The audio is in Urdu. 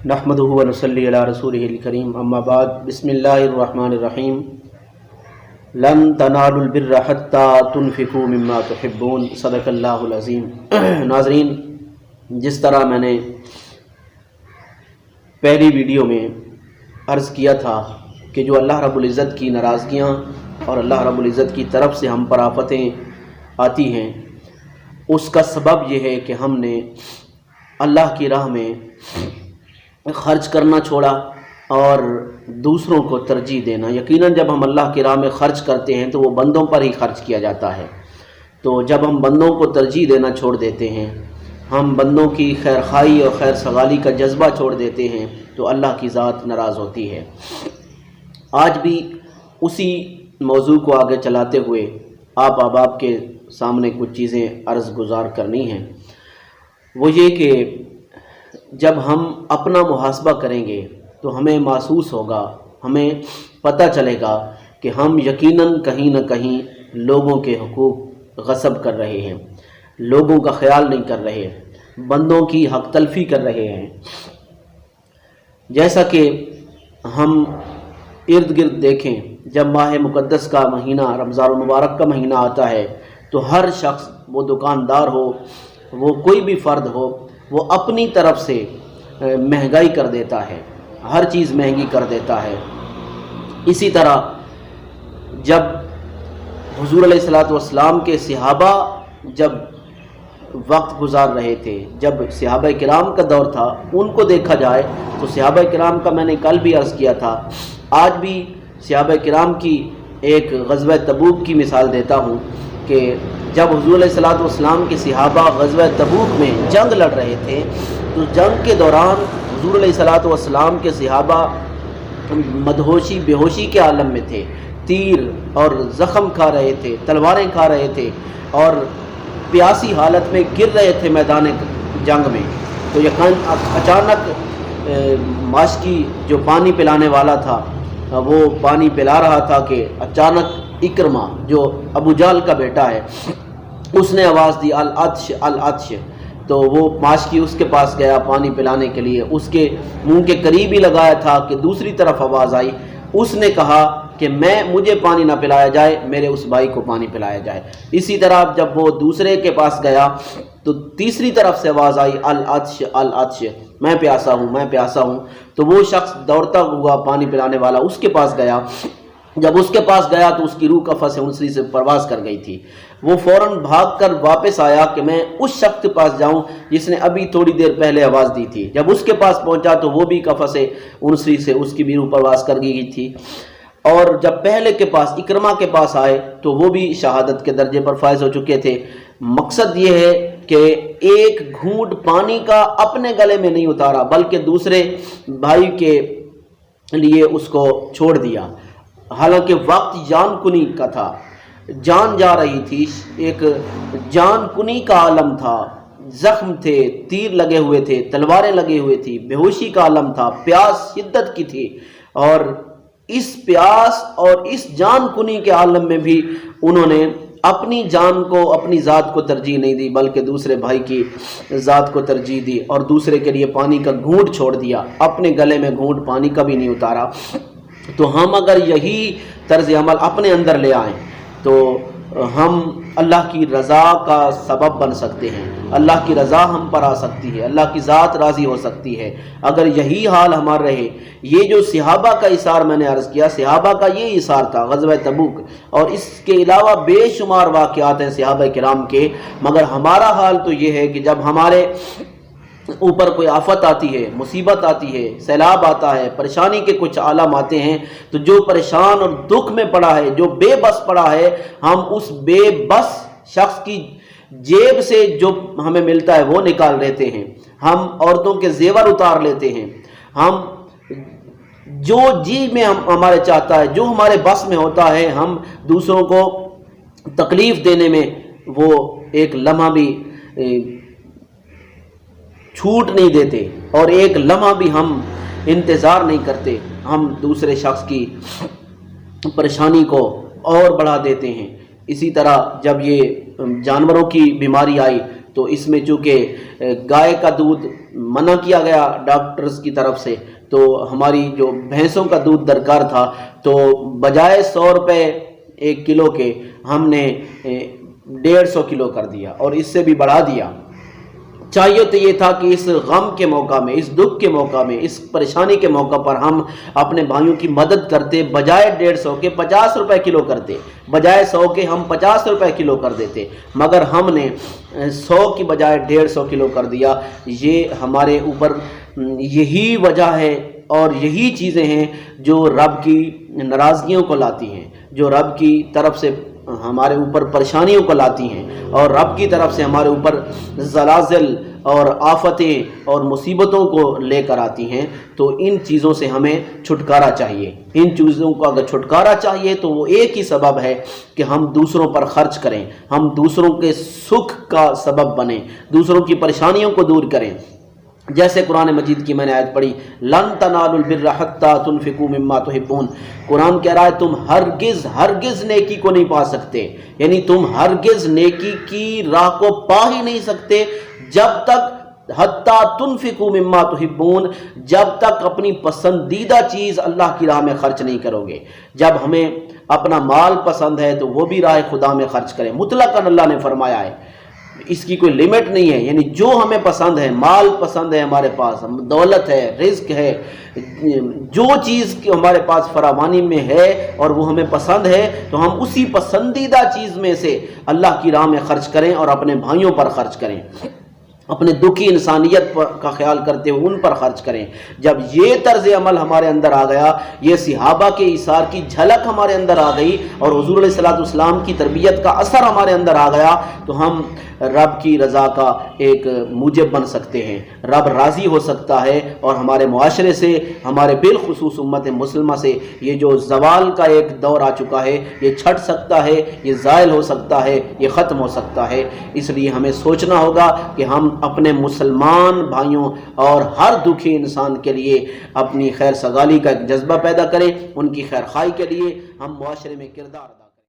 نحمدہ و نصلی علی رسولہ الکریم، اما بعد، بسم اللہ الرحمن الرحیم۔ لن تنالوا البر حتی تنفقوا مما تحبون، صدق اللہ العظیم۔ ناظرین، جس طرح میں نے پہلی ویڈیو میں عرض کیا تھا کہ جو اللہ رب العزت کی ناراضگیاں اور اللہ رب العزت کی طرف سے ہم پر آفتیں آتی ہیں، اس کا سبب یہ ہے کہ ہم نے اللہ کی راہ میں خرچ کرنا چھوڑا اور دوسروں کو ترجیح دینا۔ یقیناً جب ہم اللہ کی راہ میں خرچ کرتے ہیں تو وہ بندوں پر ہی خرچ کیا جاتا ہے، تو جب ہم بندوں کو ترجیح دینا چھوڑ دیتے ہیں، ہم بندوں کی خیر خواہی اور خیر سگالی کا جذبہ چھوڑ دیتے ہیں، تو اللہ کی ذات ناراض ہوتی ہے۔ آج بھی اسی موضوع کو آگے چلاتے ہوئے آپ احباب کے سامنے کچھ چیزیں عرض گزار کرنی ہیں۔ وہ یہ کہ جب ہم اپنا محاسبہ کریں گے تو ہمیں محسوس ہوگا، ہمیں پتہ چلے گا کہ ہم یقیناً کہیں نہ کہیں لوگوں کے حقوق غصب کر رہے ہیں، لوگوں کا خیال نہیں کر رہے، بندوں کی حق تلفی کر رہے ہیں۔ جیسا کہ ہم ارد گرد دیکھیں، جب ماہ مقدس کا مہینہ رمضان المبارک کا مہینہ آتا ہے تو ہر شخص، وہ دکاندار ہو، وہ کوئی بھی فرد ہو، وہ اپنی طرف سے مہنگائی کر دیتا ہے، ہر چیز مہنگی کر دیتا ہے۔ اسی طرح جب حضور علیہ الصلوۃ والسلام کے صحابہ جب وقت گزار رہے تھے، جب صحابہ کرام کا دور تھا، ان کو دیکھا جائے تو صحابہ کرام کا میں نے کل بھی عرض کیا تھا، آج بھی صحابہ کرام کی ایک غزوہ تبوک کی مثال دیتا ہوں کہ جب حضور علیہ الصلوۃ والسلام کے صحابہ غزوہ تبوک میں جنگ لڑ رہے تھے تو جنگ کے دوران حضور علیہ الصلوۃ والسلام کے صحابہ مدہوشی بے ہوشی کے عالم میں تھے، تیر اور زخم کھا رہے تھے، تلواریں کھا رہے تھے اور پیاسی حالت میں گر رہے تھے میدان جنگ میں۔ تو اچانک ماشکی جو پانی پلانے والا تھا وہ پانی پلا رہا تھا کہ اچانک اکرمہ جو ابو جہل کا بیٹا ہے، اس نے آواز دی العطش العطش، تو وہ ماشکی اس کے پاس گیا پانی پلانے کے لیے، اس کے منہ کے قریب ہی لگایا تھا کہ دوسری طرف آواز آئی، اس نے کہا کہ مجھے پانی نہ پلایا جائے، میرے اس بھائی کو پانی پلایا جائے۔ اسی طرح جب وہ دوسرے کے پاس گیا تو تیسری طرف سے آواز آئی العطش العطش، میں پیاسا ہوں میں پیاسا ہوں، تو وہ شخص دوڑتا ہوا پانی پلانے والا اس کے پاس گیا۔ جب اس کے پاس گیا تو اس کی روح قفس انسری سے پرواز کر گئی تھی۔ وہ فوراً بھاگ کر واپس آیا کہ میں اس شخص کے پاس جاؤں جس نے ابھی تھوڑی دیر پہلے آواز دی تھی۔ جب اس کے پاس پہنچا تو وہ بھی قفس انسری سے اس کی بھی روح پرواز کر گئی تھی۔ اور جب پہلے کے پاس اکرمہ کے پاس آئے تو وہ بھی شہادت کے درجے پر فائز ہو چکے تھے۔ مقصد یہ ہے کہ ایک گھونٹ پانی کا اپنے گلے میں نہیں اتارا بلکہ دوسرے بھائی کے لیے اس کو چھوڑ دیا، حالانکہ وقت جان کنی کا تھا، جان جا رہی تھی، ایک جان کنی کا عالم تھا، زخم تھے، تیر لگے ہوئے تھے، تلواریں لگے ہوئے تھی، بے ہوشی کا عالم تھا، پیاس شدت کی تھی، اور اس پیاس اور اس جان کنی کے عالم میں بھی انہوں نے اپنی جان کو، اپنی ذات کو ترجیح نہیں دی بلکہ دوسرے بھائی کی ذات کو ترجیح دی اور دوسرے کے لیے پانی کا گھونٹ چھوڑ دیا، اپنے گلے میں گھونٹ پانی کا بھی نہیں اتارا۔ تو ہم اگر یہی طرز عمل اپنے اندر لے آئیں تو ہم اللہ کی رضا کا سبب بن سکتے ہیں، اللہ کی رضا ہم پر آ سکتی ہے، اللہ کی ذات راضی ہو سکتی ہے اگر یہی حال ہمارا رہے۔ یہ جو صحابہ کا اثار میں نے عرض کیا، صحابہ کا یہ اثار تھا غزوہ تبوک، اور اس کے علاوہ بے شمار واقعات ہیں صحابہ کرام کے، مگر ہمارا حال تو یہ ہے کہ جب ہمارے اوپر کوئی آفت آتی ہے، مصیبت آتی ہے، سیلاب آتا ہے، پریشانی کے کچھ عالم آتے ہیں، تو جو پریشان اور دکھ میں پڑا ہے، جو بے بس پڑا ہے، ہم اس بے بس شخص کی جیب سے جو ہمیں ملتا ہے وہ نکال لیتے ہیں، ہم عورتوں کے زیور اتار لیتے ہیں، ہم جو جی میں ہمارے چاہتا ہے، جو ہمارے بس میں ہوتا ہے، ہم دوسروں کو تکلیف دینے میں وہ ایک لمحہ بھی چھوٹ نہیں دیتے اور ایک لمحہ بھی ہم انتظار نہیں کرتے، ہم دوسرے شخص کی پریشانی کو اور بڑھا دیتے ہیں۔ اسی طرح جب یہ جانوروں کی بیماری آئی تو اس میں چونکہ گائے کا دودھ منع کیا گیا ڈاکٹرز کی طرف سے، تو ہماری جو بھینسوں کا دودھ درکار تھا، تو بجائے 100 روپے 1 کلو کے ہم نے 150 کلو کر دیا اور اس سے بھی بڑھا دیا۔ چاہیے تو یہ تھا کہ اس غم کے موقع میں، اس دکھ کے موقع میں، اس پریشانی کے موقع پر ہم اپنے بھائیوں کی مدد کرتے، بجائے 150 کے 50 روپے کلو کرتے، بجائے 100 کے ہم 50 روپے کلو کر دیتے، مگر ہم نے 100 کی بجائے 150 کلو کر دیا۔ یہ ہمارے اوپر یہی وجہ ہے اور یہی چیزیں ہیں جو رب کی ناراضگیوں کو لاتی ہیں، جو رب کی طرف سے ہمارے اوپر پریشانیوں کو لاتی ہیں، اور رب کی طرف سے ہمارے اوپر زلازل اور آفتیں اور مصیبتوں کو لے کر آتی ہیں۔ تو ان چیزوں سے ہمیں چھٹکارا چاہیے، ان چیزوں کو اگر چھٹکارا چاہیے تو وہ ایک ہی سبب ہے کہ ہم دوسروں پر خرچ کریں، ہم دوسروں کے سکھ کا سبب بنیں، دوسروں کی پریشانیوں کو دور کریں۔ جیسے قرآن مجید کی میں نے آیت پڑھی، لن تنالوا البر حتی تنفقوا مما تحبون، قرآن کہہ رہا ہے تم ہرگز نیکی کو نہیں پا سکتے، یعنی تم ہرگز نیکی کی راہ کو پا ہی نہیں سکتے جب تک حتی تنفقوا مما تحبون، جب تک اپنی پسندیدہ چیز اللہ کی راہ میں خرچ نہیں کرو گے۔ جب ہمیں اپنا مال پسند ہے تو وہ بھی راہ خدا میں خرچ کریں، مطلقاً اللہ نے فرمایا ہے، اس کی کوئی لمٹ نہیں ہے، یعنی جو ہمیں پسند ہے، مال پسند ہے، ہمارے پاس دولت ہے، رزق ہے، جو چیز ہمارے پاس فراوانی میں ہے اور وہ ہمیں پسند ہے، تو ہم اسی پسندیدہ چیز میں سے اللہ کی راہ میں خرچ کریں اور اپنے بھائیوں پر خرچ کریں، اپنے دکھی انسانیت کا خیال کرتے ہوئے ان پر خرچ کریں۔ جب یہ طرز عمل ہمارے اندر آ گیا، یہ صحابہ کے ایثار کی جھلک ہمارے اندر آ گئی اور حضور علیہ الصلوۃ والسلام کی تربیت کا اثر ہمارے اندر آ گیا، تو ہم رب کی رضا کا ایک موجب بن سکتے ہیں، رب راضی ہو سکتا ہے اور ہمارے معاشرے سے، ہمارے بالخصوص امت مسلمہ سے یہ جو زوال کا ایک دور آ چکا ہے، یہ چھٹ سکتا ہے، یہ زائل ہو سکتا ہے، یہ ختم ہو سکتا ہے۔ اس لیے ہمیں سوچنا ہوگا کہ ہم اپنے مسلمان بھائیوں اور ہر دکھی انسان کے لیے اپنی خیر سگالی کا ایک جذبہ پیدا کریں، ان کی خیر خواہی کے لیے ہم معاشرے میں کردار